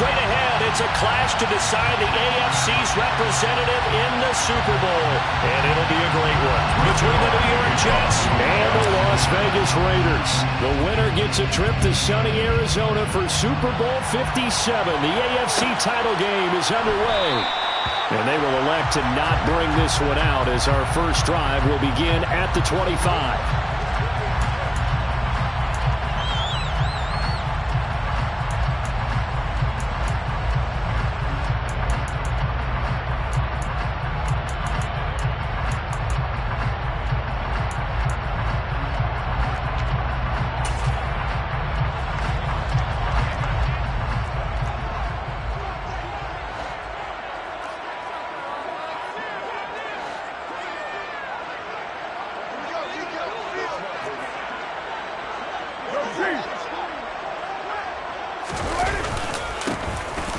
straight ahead. It's a clash to decide the AFC's representative in the Super Bowl. And it'll be a great one between the New York Jets and the Las Vegas Raiders. The winner gets a trip to sunny Arizona for Super Bowl 57. The AFC title game is underway. And they will elect to not bring this one out as our first drive will begin at the 25.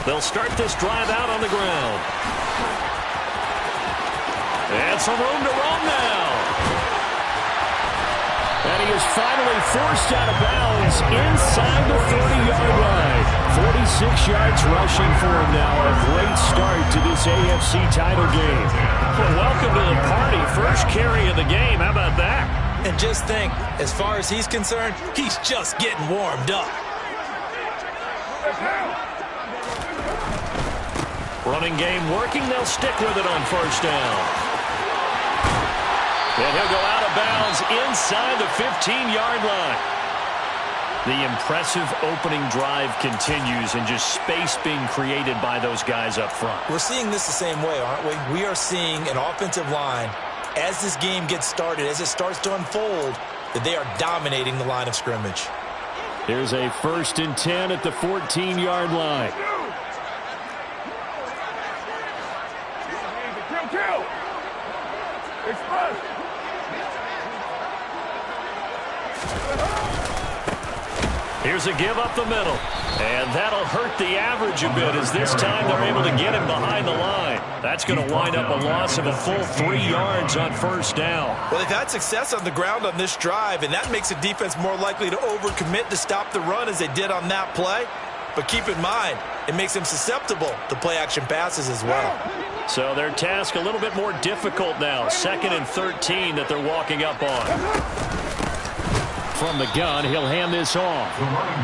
They'll start this drive out on the ground. And some room to run now. And he is finally forced out of bounds inside the 30-yard line. 46 yards rushing for him now. A great start to this AFC title game. Well, welcome to the party. First carry of the game. How about that? And just think, as far as he's concerned, he's just getting warmed up. Running game working. They'll stick with it on first down. And he'll go out of bounds inside the 15-yard line. The impressive opening drive continues and just space being created by those guys up front. We're seeing this the same way, aren't we? We are seeing an offensive line, as this game gets started, as it starts to unfold, that they are dominating the line of scrimmage. Here's a 1st and 10 at the 14-yard line. Here's a give up the middle. And that'll hurt the average a bit as this time they're able to get him behind the line. That's going to wind up a loss of a full 3 yards on first down. Well, they've had success on the ground on this drive, and that makes the defense more likely to overcommit to stop the run as they did on that play. But keep in mind, it makes them susceptible to play-action passes as well. So their task a little bit more difficult now. 2nd and 13 that they're walking up on. From the gun, he'll hand this off.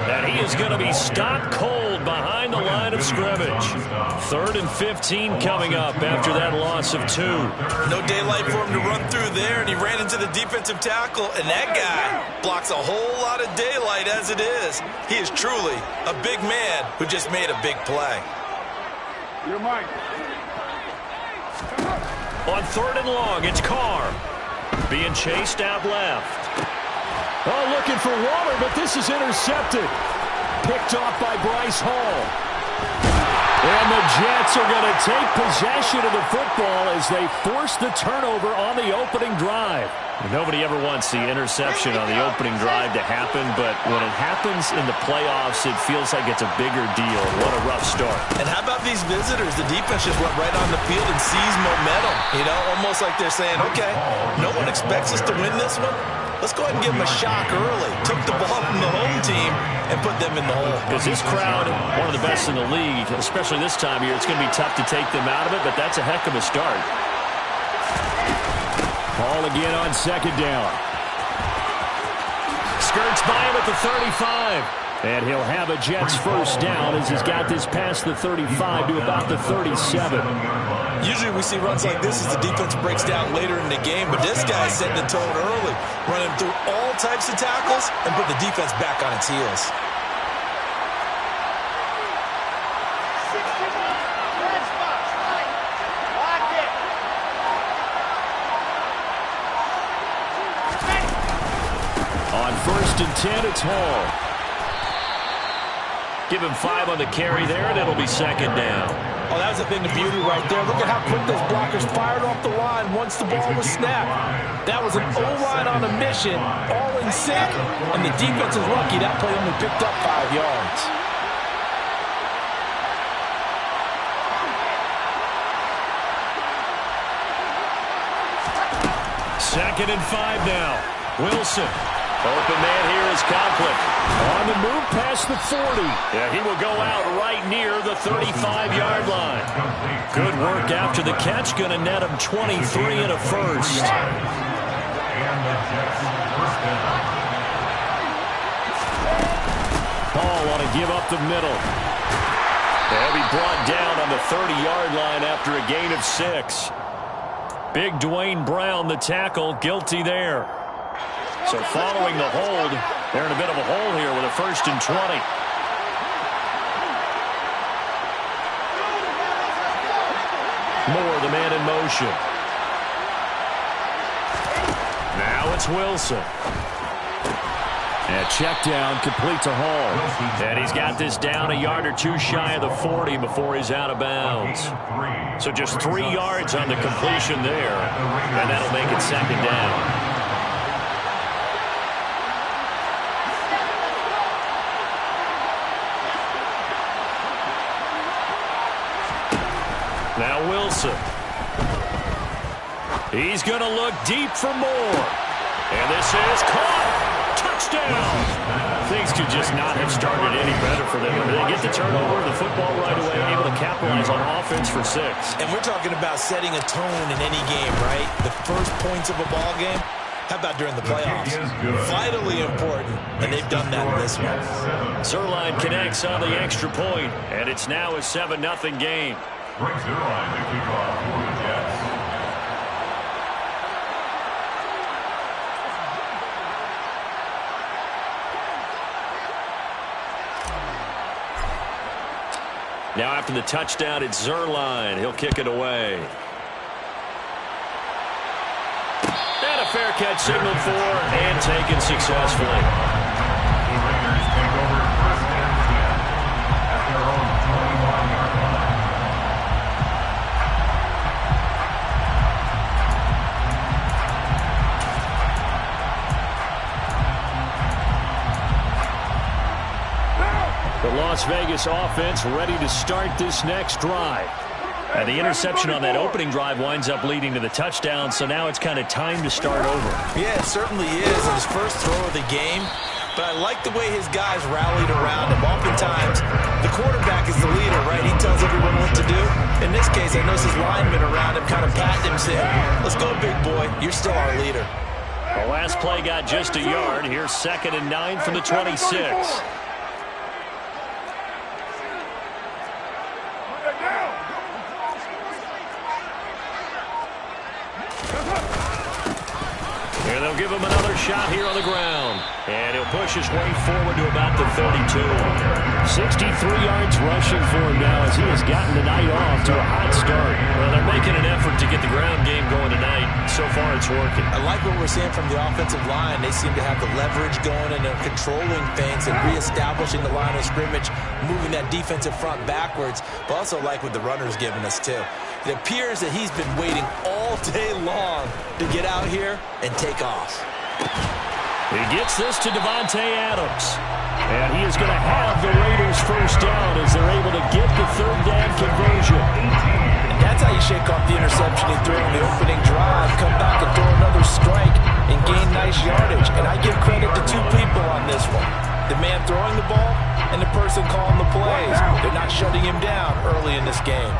And he is going to be stopped cold behind the line of scrimmage. 3rd and 15 coming up after that loss of 2. No daylight for him to run through there, and he ran into the defensive tackle, and that guy blocks a whole lot of daylight as it is. He is truly a big man who just made a big play. You're Mike. On 3rd and long, it's Carr. Being chased out left. Oh, looking for Waller, but this is intercepted. Picked off by Bryce Hall. And the Jets are going to take possession of the football as they force the turnover on the opening drive. Nobody ever wants the interception on the opening drive to happen, but when it happens in the playoffs, it feels like it's a bigger deal. What a rough start. And how about these visitors? The defense just went right on the field and seized momentum. You know, almost like they're saying, okay, no one expects us to win this one. Let's go ahead and give them a shock early. Took the ball from the home team and put them in the hole. Because this crowd, one of the best in the league, especially this time of year, it's going to be tough to take them out of it, but that's a heck of a start. Ball again on 2nd down. Skirts by him at the 35. And he'll have a Jets first down as he's got this past the 35 to about the 37. Usually we see runs like this as the defense breaks down later in the game, but this guy's setting the tone early, running through all types of tackles and put the defense back on its heels. On 1st and 10, it's Hall. Give him 5 on the carry there, and it'll be 2nd down. Oh, that was a thing of beauty right there. Look at how quick those blockers fired off the line once the ball was snapped. That was an O-line on a mission, all in sync, and the defense is lucky that play only picked up 5 yards. Second and 5 now. Wilson. Open man here is Conklin. On the move past the 40. Yeah, he will go out right near the 35-yard line. Good work after the catch. Going to net him 23 and a first. Ball on a give up the middle. They'll be brought down on the 30-yard line after a gain of 6. Big Dwayne Brown, the tackle, guilty there. So following the hold, they're in a bit of a hole here with a 1st and 20. Moore, the man in motion. Now it's Wilson. And check down, complete to Hall. And he's got this down a yard or two shy of the 40 before he's out of bounds. So just 3 yards on the completion there, and that'll make it 2nd down. Now Wilson. He's going to look deep for Moore. And this is caught. Touchdown. Things could just not have started any better for them. They get the turnover, the football right away, able to capitalize on offense for 6. And we're talking about setting a tone in any game, right? The first points of a ball game. How about during the playoffs? Vitally important, and they've done that in this one. Zerline connects on the extra point, and it's now a 7-0 game. Brings Zerline to kick off for the Jets. Now after the touchdown, it's Zerline. He'll kick it away. And a fair catch signaled for and taken successfully. The Raiders take over 1st and 10 at their own 21-yard line. The Las Vegas offense ready to start this next drive. And the interception on that opening drive winds up leading to the touchdown, so now it's kind of time to start over. Yeah, it certainly is. His first throw of the game. But I like the way his guys rallied around him. Oftentimes, the quarterback is the leader, right? He tells everyone what to do. In this case, I notice his linemen around him kind of patting him, saying, "Let's go, big boy. You're still our leader." The last play got just a yard. Here's 2nd and 9 from the 26. And they'll give him another shot here on the ground. And he'll push his way forward to about the 32. 63 yards rushing for him now as he has gotten the night off to a hot start. Well, they're making an effort to get the ground game going tonight. So far, it's working. I like what we're seeing from the offensive line. They seem to have the leverage going, and they're controlling things and reestablishing the line of scrimmage, moving that defensive front backwards. But also like what the runner's giving us, too. It appears that he's been waiting all day long to get out here and take off. He gets this to Devontae Adams. And he is going to have the Raiders first down as they're able to get the 3rd down conversion. And that's how you shake off the interception he threw on the opening drive, come back and throw another strike and gain nice yardage. And I give credit to 2 people on this one. The man throwing the ball and the person calling the plays. They're not shutting him down early in this game.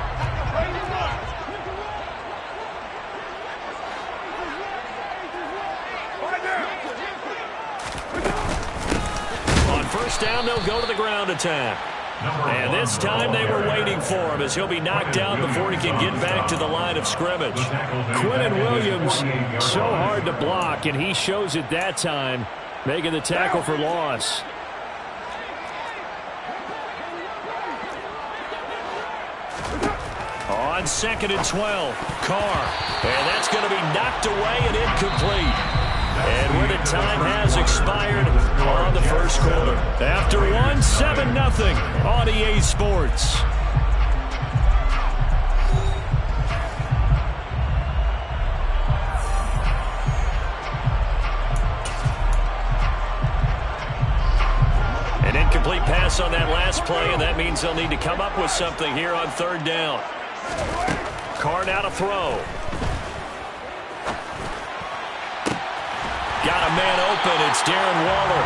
First down, they'll go to the ground attack. And this time they were waiting for him as he'll be knocked down before he can get back to the line of scrimmage. Quinnen Williams, so hard to block, and he shows it that time, making the tackle for loss. On 2nd and 12, Carr. And that's going to be knocked away and incomplete. And where the time has expired on the first quarter. After 1, 7-0 on EA Sports. An incomplete pass on that last play, and that means they'll need to come up with something here on 3rd down. Carr now to throw. Got a man open. It's Darren Waller.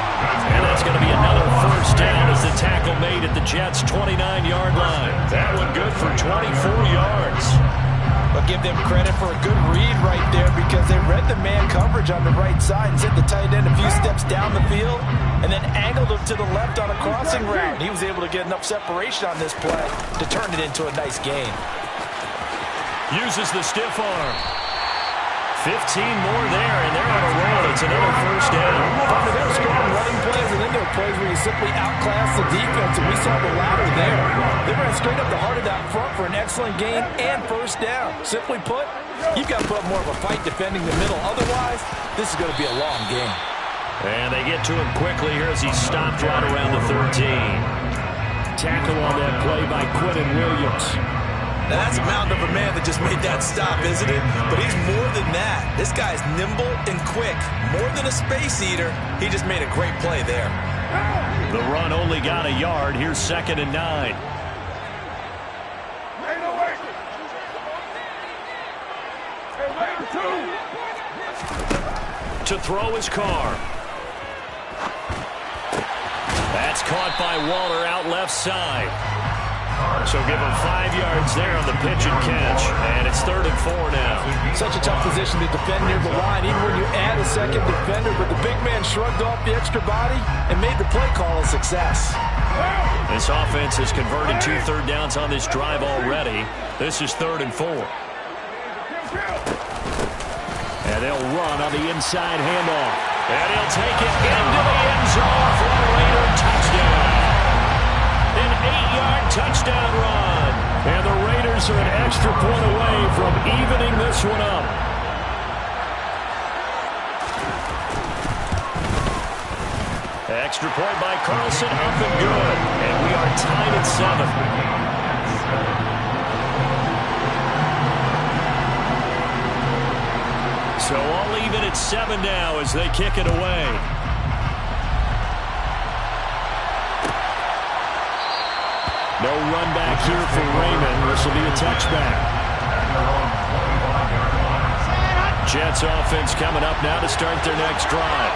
And that's going to be another first down as the tackle made at the Jets' 29-yard line. That one good for 24 yards. But give them credit for a good read right there because they read the man coverage on the right side and sent the tight end a few steps down the field and then angled him to the left on a crossing route. He was able to get enough separation on this play to turn it into a nice gain. Uses the stiff arm. 15 more there, and they're on a roll. It's another first down. There are strong running plays, and then there are plays where you simply outclass the defense, and we saw the latter there. They ran straight up the heart of that front for an excellent gain and first down. Simply put, you've got to put up more of a fight defending the middle. Otherwise, this is going to be a long game. And they get to him quickly here as he stopped right around the 13. Tackle on that play by Quinton Williams. Now, that's a mountain of a man that just made that stop, isn't it? But he's more than that. This guy's nimble and quick. More than a space eater, he just made a great play there. The run only got a yard. Here's 2nd and 9. To throw his car. That's caught by Waller out left side. So give him 5 yards there on the pitch and catch. And it's 3rd and 4 now. Such a tough position to defend near the line, even when you add a second defender. But the big man shrugged off the extra body and made the play call a success. This offense has converted 2 third downs on this drive already. This is 3rd and 4. And they'll run on the inside handoff. And he'll take it into the end zone for a Raider touchdown. An 8-yard touchdown run. And the Raiders are an extra point away from evening this one up. Extra point by Carlson, up and good. And we are tied at 7. So all even at 7 now as they kick it away. No run back here for Raymond. This will be a touchback. Jets offense coming up now to start their next drive.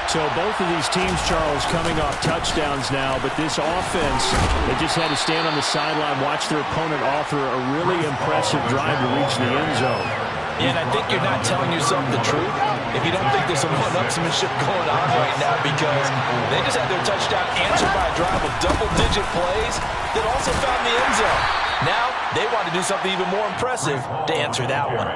So both of these teams, Charles, coming off touchdowns now, but this offense, they just had to stand on the sideline, watch their opponent offer a really impressive drive to reach the end zone. Yeah, and I think you're not telling yourself the truth if you don't think there's some one-upsmanship going on right now, because they just had their touchdown answered by a drive of double-digit plays that also found the end zone. Now they want to do something even more impressive to answer that one.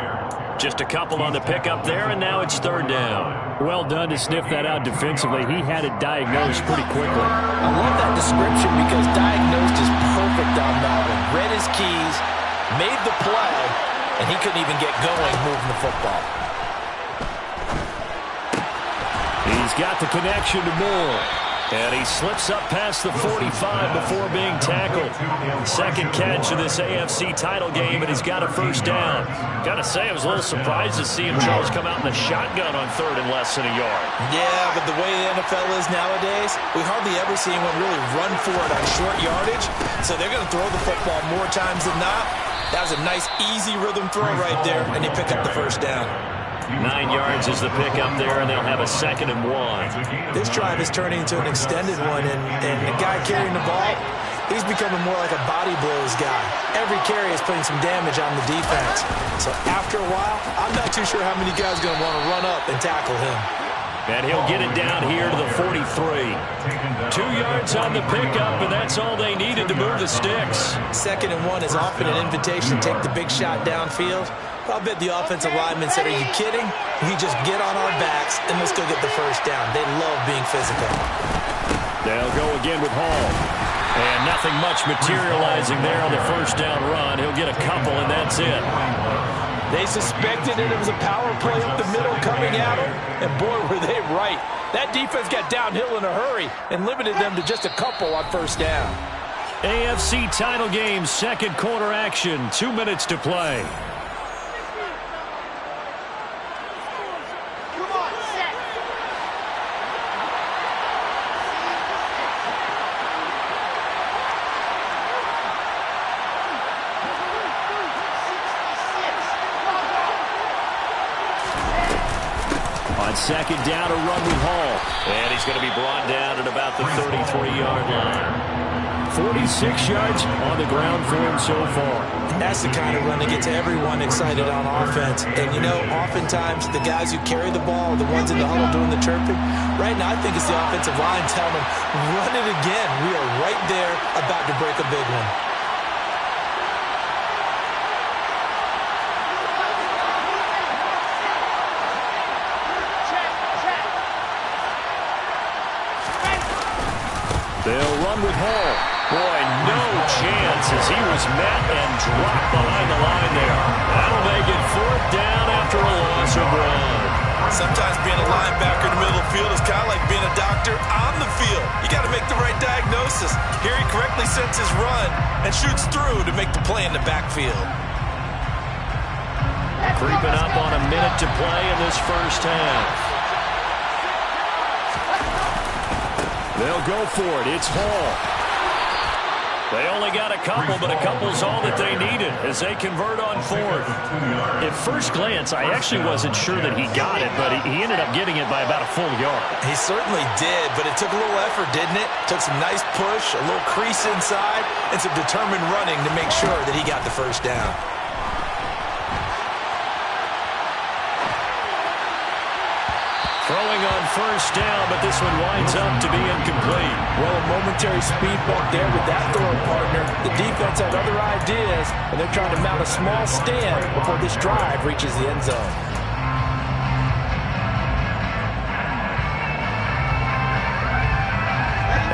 Just a couple on the pickup there, and now it's 3rd down. Well done to sniff that out defensively. He had it diagnosed pretty quickly. I love that description because diagnosed is perfect on that one. Read his keys, made the play, and he couldn't even get going moving the football. He's got the connection to Moore. And he slips up past the 45 before being tackled. Second catch of this AFC title game, and he's got a first down. Got to say, I was a little surprised to see him, Charles, come out in the shotgun on 3rd and less than a yard. Yeah, but the way the NFL is nowadays, we hardly ever see anyone really run for it on short yardage. So they're going to throw the football more times than not. That was a nice, easy rhythm throw right there, and they pick up the first down. 9 yards is the pickup there, and they'll have a 2nd and 1. This drive is turning into an extended one, and the guy carrying the ball, he's becoming more like a body blows guy. Every carry is putting some damage on the defense. So after a while, I'm not too sure how many guys are going to want to run up and tackle him. And he'll get it down here to the 43. 2 yards on the pickup, and that's all they needed to move the sticks. 2nd and 1 is often an invitation to take the big shot downfield. I'll bet the offensive lineman said, are you kidding? We just get on our backs and let's go get the first down. They love being physical. They'll go again with Hall. And nothing much materializing there on the first down run. He'll get a couple, and that's it. They suspected it was a power play up the middle coming at them, and boy, were they right. That defense got downhill in a hurry and limited them to just a couple on first down. AFC title game, 2nd quarter action, 2 minutes to play. Second down to run with Hall. And he's going to be brought down at about the 33-yard line. 46 yards on the ground for him so far. That's the kind of run that gets everyone excited on offense. And, you know, oftentimes the guys who carry the ball are the ones in the huddle doing the chirping. Right now, I think it's the offensive line telling them, run it again. We are right there about to break a big one. They'll run with Hall. Boy, no chance as he was met and dropped behind the line there. That'll make it 4th down after a loss of 1. Sometimes being a linebacker in the middle of the field is kind of like being a doctor on the field. You got to make the right diagnosis. Here he correctly sets his run and shoots through to make the play in the backfield. Creeping up on a minute to play in this first half. They'll go for it. It's Hall. They only got a couple, but a couple's all that they needed as they convert on 4th. At first glance, I actually wasn't sure that he got it, but he ended up getting it by about a full yard. He certainly did, but it took a little effort, didn't it? Took some nice push, a little crease inside, and some determined running to make sure that he got the first down. Throwing on first down, but this one winds up to be incomplete. Well, a momentary speed bump there with that throwing partner. The defense had other ideas, and they're trying to mount a small stand before this drive reaches the end zone.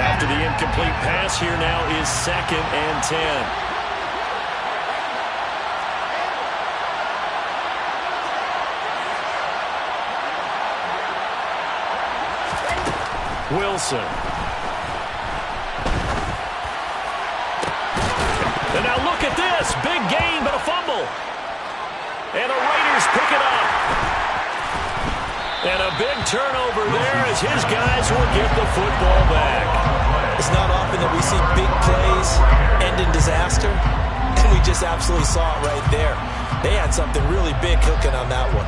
After the incomplete pass, here now is 2nd and 10. Wilson. And now look at this. Big gain, but a fumble. And the Raiders pick it up. And a big turnover there as his guys will get the football back. It's not often that we see big plays end in disaster, and we just absolutely saw it right there. They had something really big cooking on that one.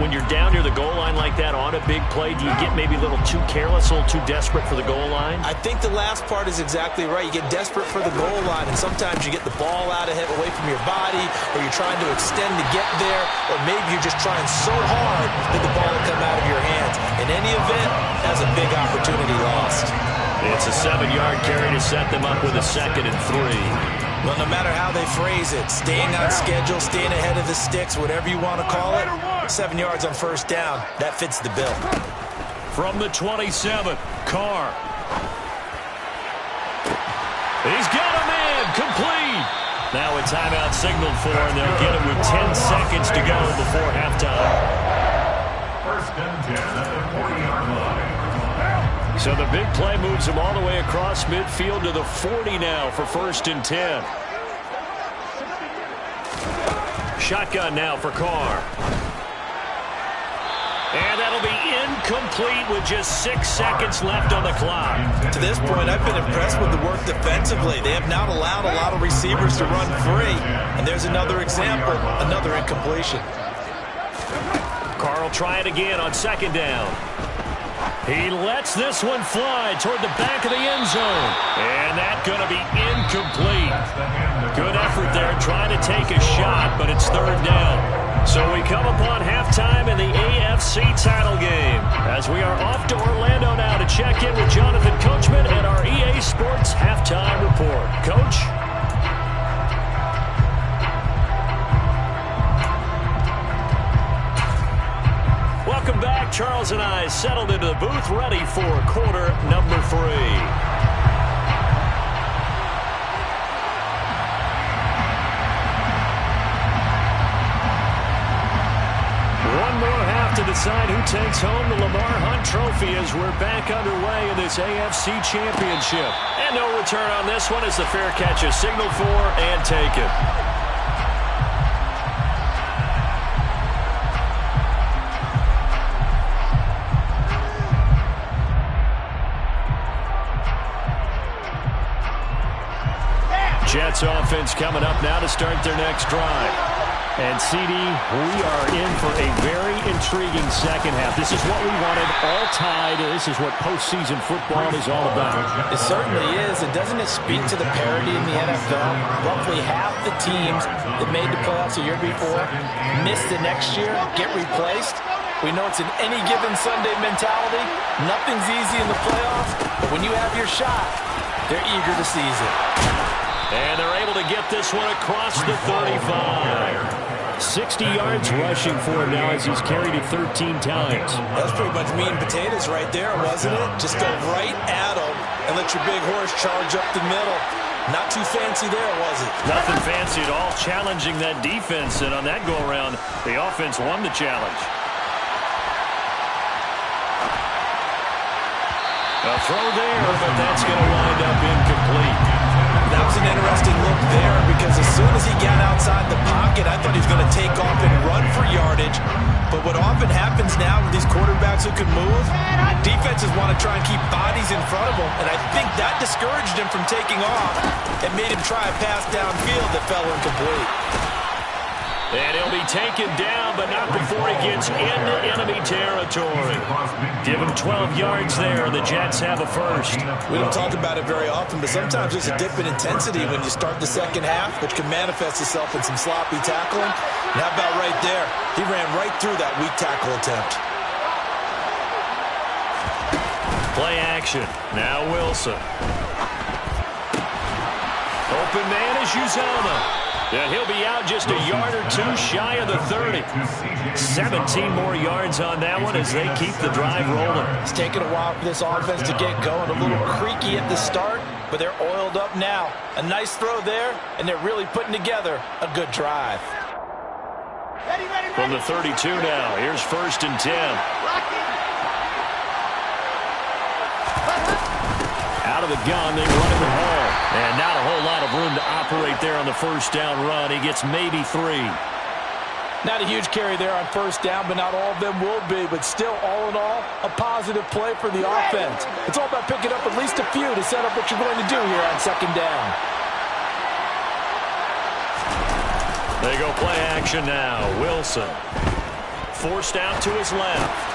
When you're down near the goal line like that on a big play, do you get maybe a little too careless, a little too desperate for the goal line? I think the last part is exactly right. You get desperate for the goal line, and sometimes you get the ball out ahead, away from your body, or you're trying to extend to get there, or maybe you're just trying so hard that the ball will come out of your hands. In any event, that's a big opportunity lost. It's a 7-yard carry to set them up with a 2nd and 3. Well, no matter how they phrase it, staying on schedule, staying ahead of the sticks, whatever you want to call it, 7 yards on first down, that fits the bill. From the 27, Carr. He's got a man, complete. Now a timeout signaled for, and they'll get it with 10 seconds to go before halftime. 1st and 10 at the 40-yard line. So the big play moves them all the way across midfield to the 40 now for 1st and 10. Shotgun now for Carr. And that'll be incomplete with just 6 seconds left on the clock. To this point, I've been impressed with the work defensively. They have not allowed a lot of receivers to run free. And there's another example, another incompletion. Carr will try it again on 2nd down. He lets this one fly toward the back of the end zone. And that's going to be incomplete. Good effort there trying to take a shot, but it's 3rd down. So we come upon halftime in the AFC title game as we are off to Orlando now to check in with Jonathan Coachman and our EA Sports halftime report. Coach? Welcome back. Charles and I settled into the booth, ready for quarter number 3. One more half to decide who takes home the Lamar Hunt Trophy as we're back underway in this AFC Championship. And no return on this one as the fair catch is signaled for and taken. Jets offense coming up now to start their next drive. And, CD, we are in for a very intriguing second half. This is what we wanted, all tied. This is what postseason football is all about. It certainly is. And doesn't it speak to the parity in the NFL? Roughly half the teams that made the playoffs a year before miss the next year, get replaced. We know it's an any given Sunday mentality. Nothing's easy in the playoffs, but when you have your shot, they're eager to seize it. And they're able to get this one across the 35. 60 yards rushing for him now as he's carried it 13 times. That's pretty much meat and potatoes right there, wasn't it? Just go right at him and let your big horse charge up the middle. Not too fancy there, was it? Nothing fancy at all, challenging that defense. And on that go-around, the offense won the challenge. A throw there, but that's going to wind up incomplete. That was an interesting look there because as soon as he got outside the pocket, I thought he was going to take off and run for yardage. But what often happens now with these quarterbacks who can move, defenses want to try and keep bodies in front of them. And I think that discouraged him from taking off and made him try a pass downfield that fell incomplete. And he'll be taken down, but not before he gets into enemy territory. Give him 12 yards there. The Jets have a first. We don't talk about it very often, but sometimes there's a dip in intensity when you start the second half, which can manifest itself in some sloppy tackling. And how about right there? He ran right through that weak tackle attempt. Play action. Now Wilson. Open man is Uzoma. And he'll be out just a yard or two shy of the 30. 17 more yards on that one as they keep the drive rolling. It's taken a while for this offense to get going. A little creaky at the start, but they're oiled up now. A nice throw there, and they're really putting together a good drive. From the 32 now, here's 1st and 10. Out of the gun, they run in the ball. And not a whole lot of room to operate there on the first down run. He gets maybe 3. Not a huge carry there on first down, but not all of them will be. But still, all in all, a positive play for the offense. It's all about picking up at least a few to set up what you're going to do here on second down. They go play action now. Wilson forced out to his left.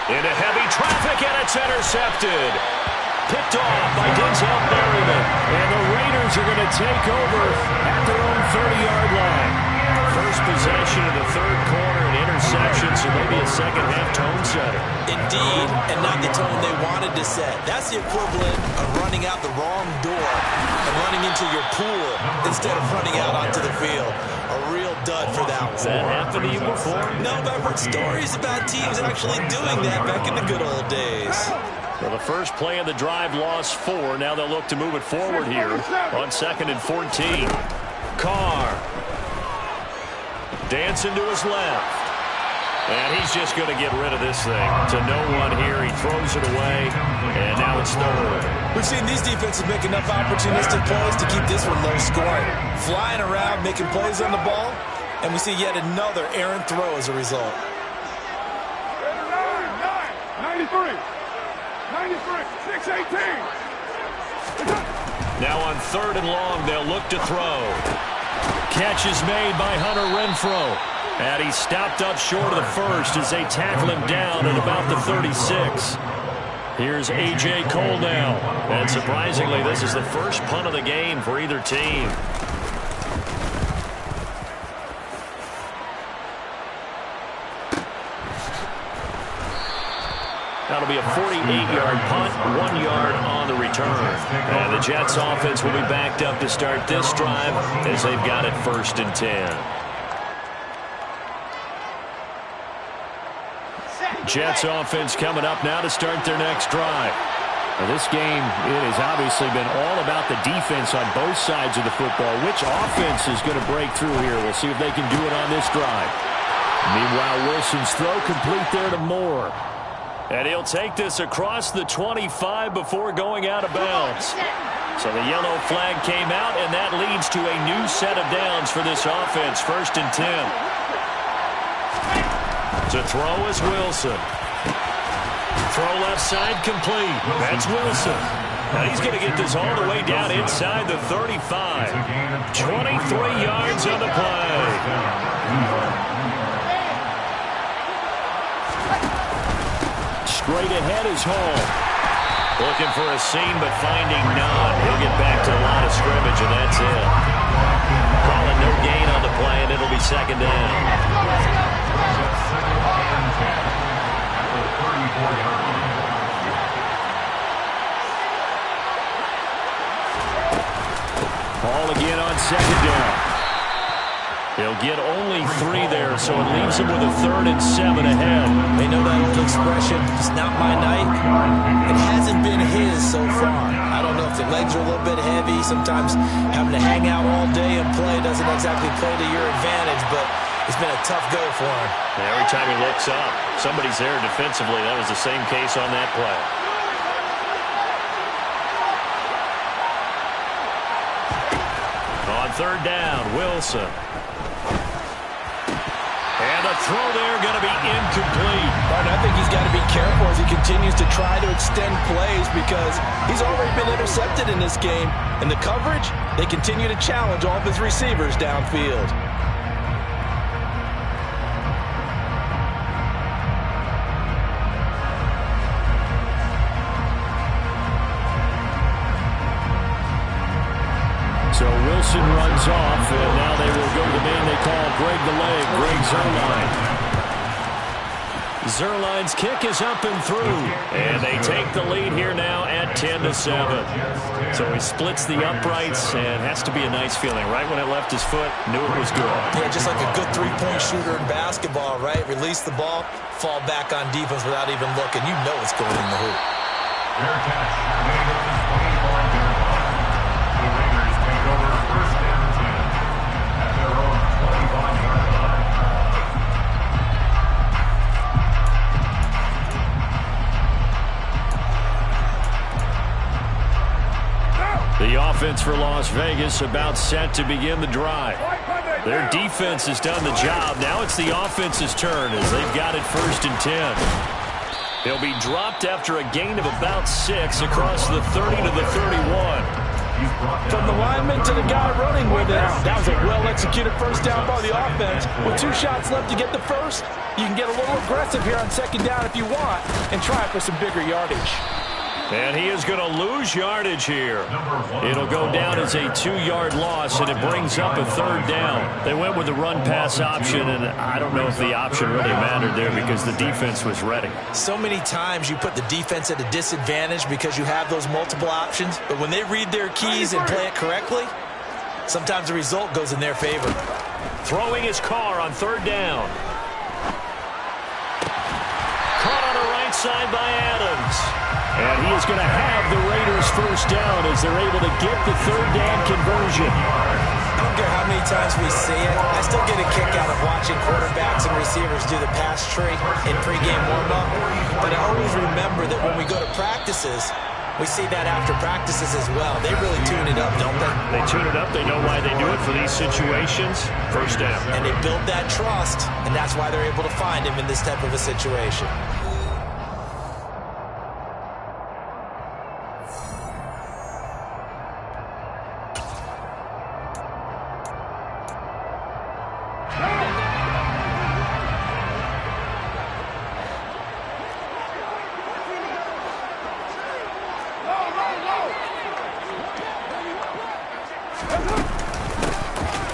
Into heavy traffic, and it's intercepted. Picked off by Denzel Berryman. And the Raiders are going to take over at their own 30-yard line. First possession of the third quarter, an interception, so maybe a second-half tone setter. Indeed, and not the tone they wanted to set. That's the equivalent of running out the wrong door and running into your pool instead of running out onto the field. A real dud for that one. Has that happened to you before? No, but I've heard stories about teams actually doing that back in the good old days. Well, the first play of the drive lost 4. Now they'll look to move it forward here on 2nd and 14. Carr. Dancing to his left. And he's just going to get rid of this thing. To no one here. He throws it away. And now it's 3rd. We've seen these defenses make enough opportunistic plays to keep this one low scoring. Flying around, making plays on the ball. And we see yet another errant throw as a result. 93. 6-18. Now on 3rd and long, they'll look to throw. Catch is made by Hunter Renfrow. And he's stopped up short of the first as they tackle him down at about the 36. Here's A.J. Cole now. And surprisingly, this is the first punt of the game for either team. That'll be a 48-yard punt, 1 yard on the return. And the Jets offense will be backed up to start this drive as they've got it 1st and 10. Jets offense coming up now to start their next drive. Now this game, it has obviously been all about the defense on both sides of the football. Which offense is going to break through here? We'll see if they can do it on this drive. Meanwhile, Wilson's throw complete there to Moore. And he'll take this across the 25 before going out of bounds. So the yellow flag came out, and that leads to a new set of downs for this offense. 1st and 10. To throw is Wilson. Throw left side complete. That's Wilson. Now he's going to get this all the way down inside the 35. 23 yards on the play. Straight ahead is Hall. Looking for a seam, but finding none. He'll get back to the line of scrimmage, and that's it. Calling no gain on the play, and it'll be second down. Hall again on second down. He'll get only 3 there, so it leaves him with a 3rd and 7 ahead. They know that old expression, it's not my night. It hasn't been his so far. I don't know if the legs are a little bit heavy. Sometimes having to hang out all day and play doesn't exactly play to your advantage, but it's been a tough go for him. Every time he looks up, somebody's there defensively. That was the same case on that play. On 3rd down, Wilson. And a throw there going to be incomplete. Martin, I think he's got to be careful as he continues to try to extend plays because he's already been intercepted in this game. And the coverage, they continue to challenge all of his receivers downfield. So Wilson runs off, and now they will go to the man they call Greg the Leg, Greg Zuerlein. Zuerlein's kick is up and through, and they take the lead here now at 10-7. So he splits the uprights, and has to be a nice feeling. Right when it left his foot, knew it was good. Yeah, just like a good three-point shooter in basketball, right? Release the ball, fall back on defense without even looking. You know it's going in the hoop. Fair catch. Remaining on the 24-yard line. The Raiders take over 1st and 10 at their own 25-yard line. The offense for Las Vegas about set to begin the drive. Their defense has done the job. Now it's the offense's turn as they've got it 1st and 10. He'll be dropped after a gain of about 6 across the 30 to the 31. From the lineman to the guy running with it, that was a well-executed 1st down by the offense. With 2 shots left to get the 1st, you can get a little aggressive here on 2nd down if you want and try for some bigger yardage. And he is going to lose yardage here. It'll go down as a 2-yard loss, and it brings up a 3rd down. They went with the run-pass option, and I don't know if the option really mattered there because the defense was ready. So many times you put the defense at a disadvantage because you have those multiple options, but when they read their keys and play it correctly, sometimes the result goes in their favor. Throwing his car on 3rd down. Caught on the right side by Adams. And he is going to have the Raiders 1st down as they're able to get the 3rd down conversion. I don't care how many times we see it. I still get a kick out of watching quarterbacks and receivers do the pass tree in pregame warm-up. But I always remember that when we go to practices, we see that after practices as well. They really tune it up, don't they? They tune it up. They know why they do it for these situations. 1st down. And they build that trust, and that's why they're able to find him in this type of a situation.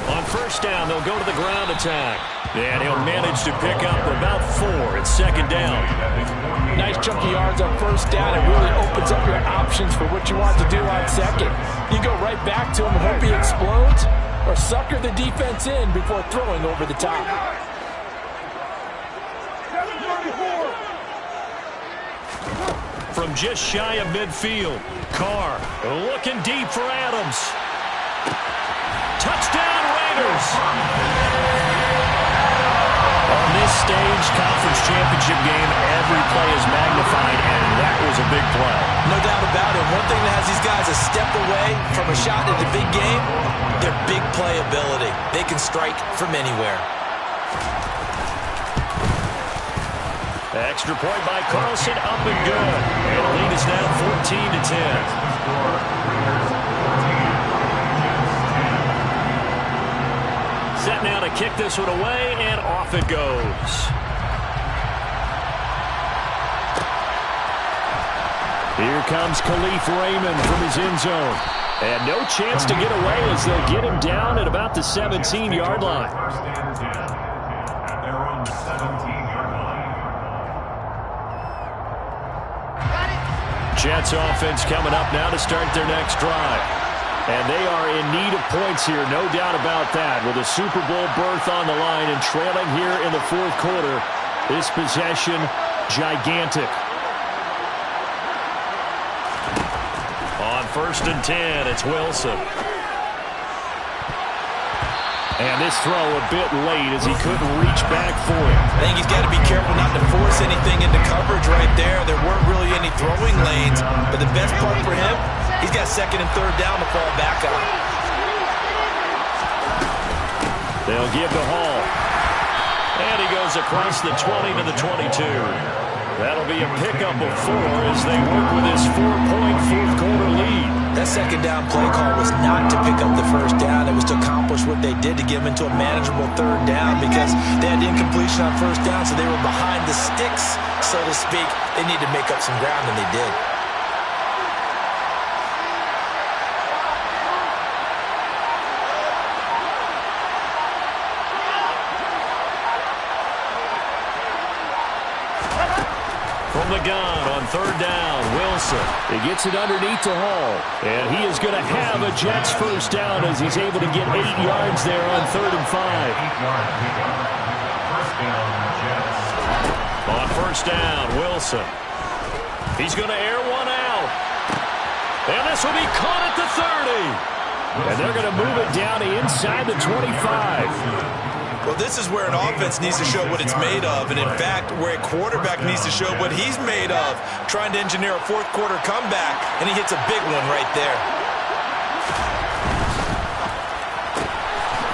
On 1st down, they'll go to the ground attack. And he'll manage to pick up about 4 at 2nd down. Nice chunky yards on 1st down. It really opens up your options for what you want to do on 2nd. You go right back to him and hope he explodes, or sucker the defense in before throwing over the top. From just shy of midfield, Carr looking deep for Adams. Touchdown, Raiders! On this stage, conference championship game, every play is magnified, and that was a big play. No doubt about it. One thing that has these guys a step away from a shot at the big game, their big play ability. They can strike from anywhere. Extra point by Carlson, up and good. And the lead is now 14-10. Set now to kick this one away, and off it goes. Here comes Khalif Raymond from his end zone. And no chance to get away as they'll get him down at about the 17-yard line. First and 10 at their own 17-yard line. Jets offense coming up now to start their next drive. And they are in need of points here, no doubt about that. With a Super Bowl berth on the line and trailing here in the fourth quarter, this possession gigantic. On 1st and 10, it's Wilson. And this throw a bit late as he couldn't reach back for it. I think he's got to be careful not to force anything into coverage right there. There weren't really any throwing lanes, but the best part for him, he's got 2nd and 3rd down to fall back on. They'll give to Hall. And he goes across the 20 to the 22. That'll be a pickup of 4 as they work with this 4-point fourth-quarter lead. That 2nd down play call was not to pick up the 1st down. It was to accomplish what they did to get them into a manageable 3rd down because they had incompletion on 1st down, so they were behind the sticks, so to speak. They need to make up some ground, and they did. From the gun on 3rd down, Wilson. He gets it underneath to Hall. And he is going to have a Jets 1st down as he's able to get 8 yards there on 3rd and 5. 8-yard pickup. First down, Jets. On 1st down, Wilson. He's going to air one out. And this will be caught at the 30. And they're going to move it down to inside the 25. Well, this is where an offense needs to show what it's made of, and in fact, where a quarterback needs to show what he's made of, trying to engineer a fourth-quarter comeback, and he hits a big one right there.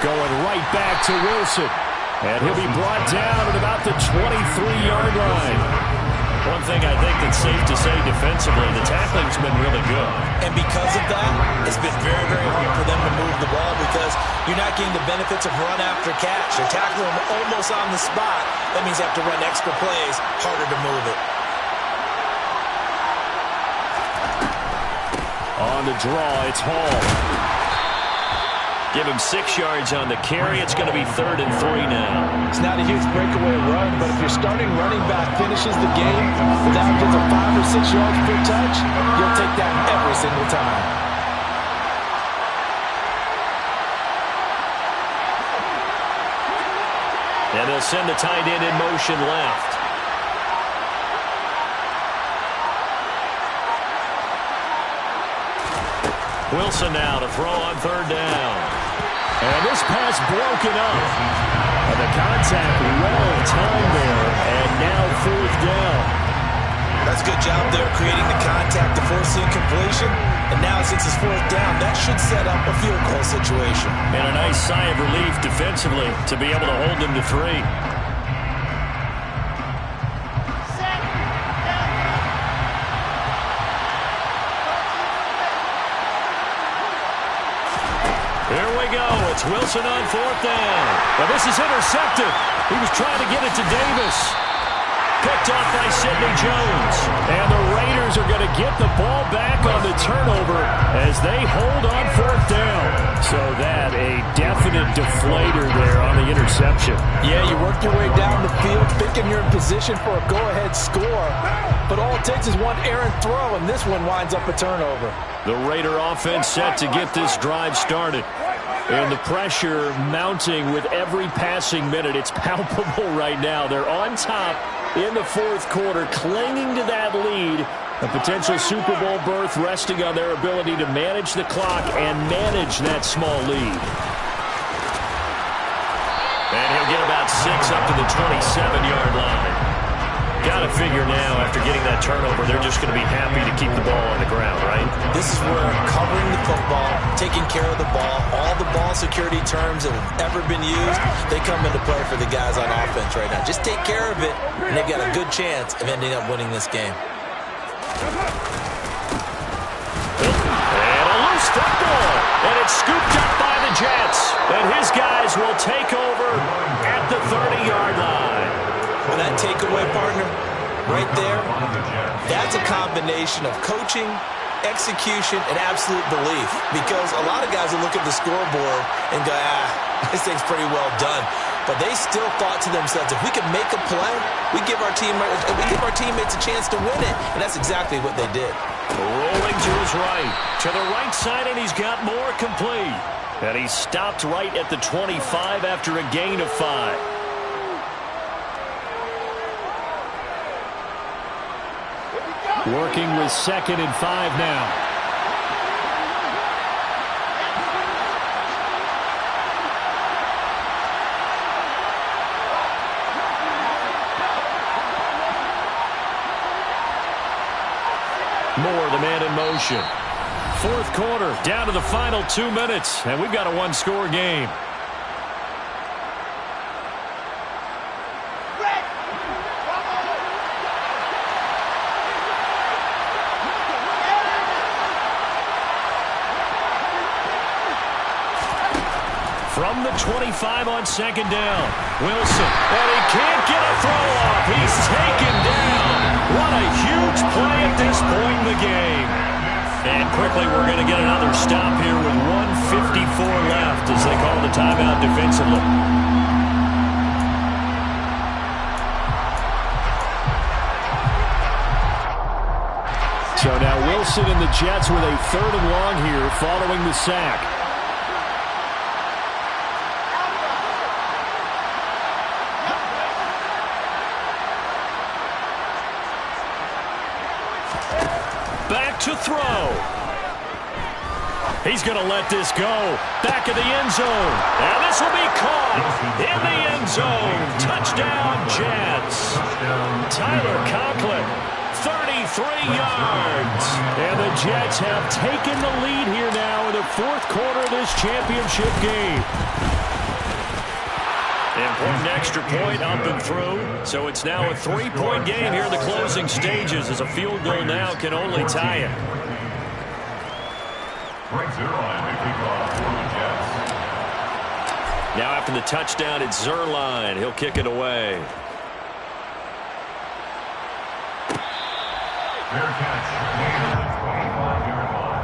Going right back to Wilson, and he'll be brought down at about the 23-yard line. One thing I think that's safe to say defensively, the tackling's been really good. And because of that, it's been very, very hard for them to move the ball because you're not getting the benefits of run after catch. They're tackling them almost on the spot. That means they have to run extra plays, harder to move it. On the draw, it's Hall. Give him 6 yards on the carry. It's going to be 3rd and 3 now. It's not a huge breakaway run, but if your starting running back finishes the game with averages of 5 or 6 yards per touch, you'll take that every single time. And they'll send the tight end in motion left. Wilson now to throw on 3rd down. And this pass broken up. And the contact well timed there. And now 4th down. That's a good job there creating the contact to force the incompletion. And now since it's 4th down, that should set up a field goal situation. And a nice sigh of relief defensively to be able to hold them to 3. Here we go. It's Wilson on 4th down. Now this is intercepted. He was trying to get it to Davis. Picked off by Sidney Jones. And the Raiders are going to get the ball back on the turnover as they hold on 4th down. So that a definite deflator there on the interception. Yeah, you work your way down the field, thinking you're in position for a go-ahead score. But all it takes is one errant throw, and this one winds up a turnover. The Raider offense set to get this drive started. And the pressure mounting with every passing minute. It's palpable right now. They're on top in the 4th quarter, clinging to that lead. A potential Super Bowl berth resting on their ability to manage the clock and manage that small lead. And he'll get about 6 up to the 27-yard line. Got to figure now, after getting that turnover, they're just going to be happy to keep the ball on the ground, right? This is where covering the football, taking care of the ball, all the ball security terms that have ever been used, they come into play for the guys on offense right now. Just take care of it, and they've got a good chance of ending up winning this game. And a loose football, and it's scooped up by the Jets. And his guys will take over at the 30-yard line. Well, that takeaway, partner, right there, that's a combination of coaching, execution, and absolute belief. Because a lot of guys will look at the scoreboard and go, this thing's pretty well done. But they still thought to themselves, if we can make a play, we give our teammates a chance to win it. And that's exactly what they did. Rolling to his right. To the right side, and he's got more complete. And he stopped right at the 25 after a gain of 5. Working with 2nd and 5 now. Moore, the man in motion. 4th quarter, down to the final 2 minutes, and we've got a 1-score game. From the 25 on 2nd down. Wilson, and he can't get a throw off. He's taken down. What a huge play at this point in the game. And quickly we're going to get another stop here with 1:54 left as they call the timeout defensively. So now Wilson and the Jets with a 3rd and long here following the sack. Back to throw. He's going to let this go. Back of the end zone. And this will be caught in the end zone. Touchdown, Jets. Tyler Conklin, 33 yards. And the Jets have taken the lead here now in the 4th quarter of this championship game. Important extra point up and through. So it's now a 3-point game here in the closing stages as a field goal now can only tie it. Now after the touchdown, it's Zuerlein. He'll kick it away. Fair catch made on the 25-yard line.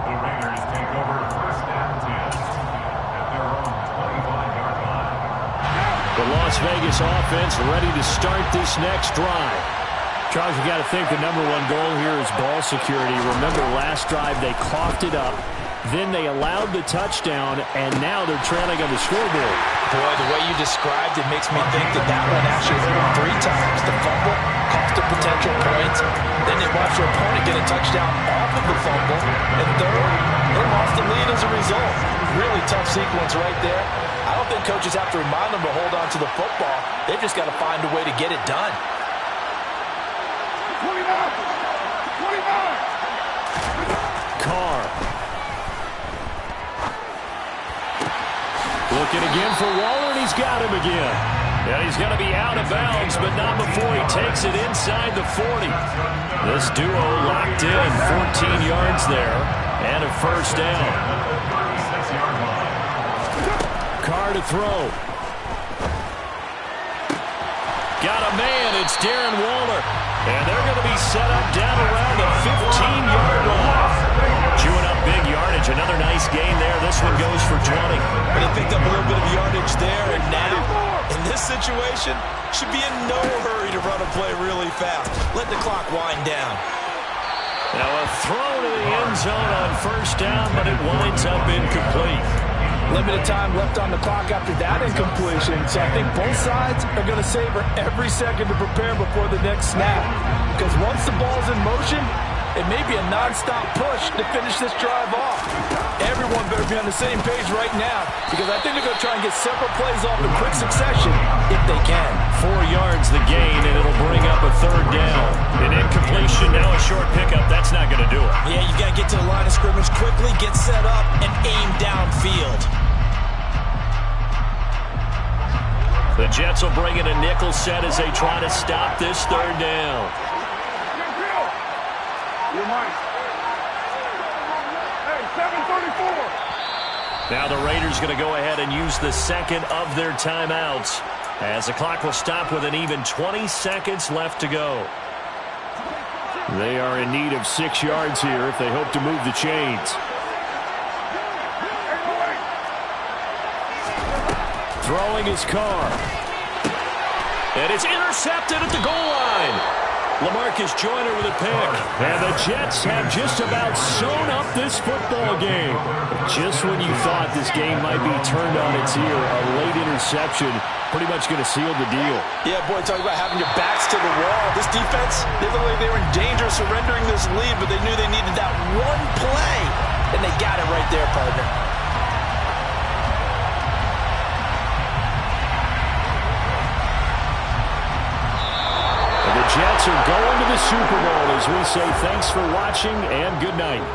The Raiders take over 1st and 10 at their own 25-yard line. The Las Vegas offense ready to start this next drive. Charles, you got to think the #1 goal here is ball security. Remember, last drive they coughed it up. Then they allowed the touchdown, and now they're trailing on the scoreboard. Boy, the way you described it makes me think that one actually hurt 3 times. The fumble cost them potential points. Then they watched their opponent get a touchdown off of the fumble. And third, they lost the lead as a result. Really tough sequence right there. I don't think coaches have to remind them to hold on to the football. They've just got to find a way to get it done. 29! Carr. Looking again for Waller, and he's got him again. And he's going to be out of bounds, but not before he takes it inside the 40. This duo locked in, 14 yards there, and a 1st down. Carr to throw. Got a man, it's Darren Waller. And they're going to be set up down around the 15-yard line. Chewing up big yardage. Another nice gain there. This one goes for 20. But he picked up a little bit of yardage there, and now, in this situation, should be in no hurry to run a play really fast. Let the clock wind down. Now a throw to the end zone on 1st down, but it winds up incomplete. Limited time left on the clock after that incompletion, so I think both sides are going to savor every second to prepare before the next snap. Because once the ball's in motion, it may be a non-stop push to finish this drive off. Everyone better be on the same page right now, because I think they're going to try and get several plays off in quick succession if they can. 4 yards the gain, and it'll bring up a 3rd down. An incompletion, now a short pickup. That's not going to do it. Yeah, you got to get to the line of scrimmage quickly, get set up, and aim downfield. The Jets will bring in a nickel set as they try to stop this 3rd down. You're mine. Hey, 734. Now the Raiders going to go ahead and use the second of their timeouts, as the clock will stop with an even 20 seconds left to go. They are in need of 6 yards here if they hope to move the chains. Throwing his car. And it's intercepted at the goal line. LaMarcus Joyner with a pick. And the Jets have just about sewn up this football game. Just when you thought this game might be turned on its ear, a late interception pretty much going to seal the deal. Yeah, boy, talk about having your backs to the wall. This defense, they look like they were in danger of surrendering this lead, but they knew they needed that one play, and they got it right there, partner. The Jets are going to the Super Bowl as we say thanks for watching and good night.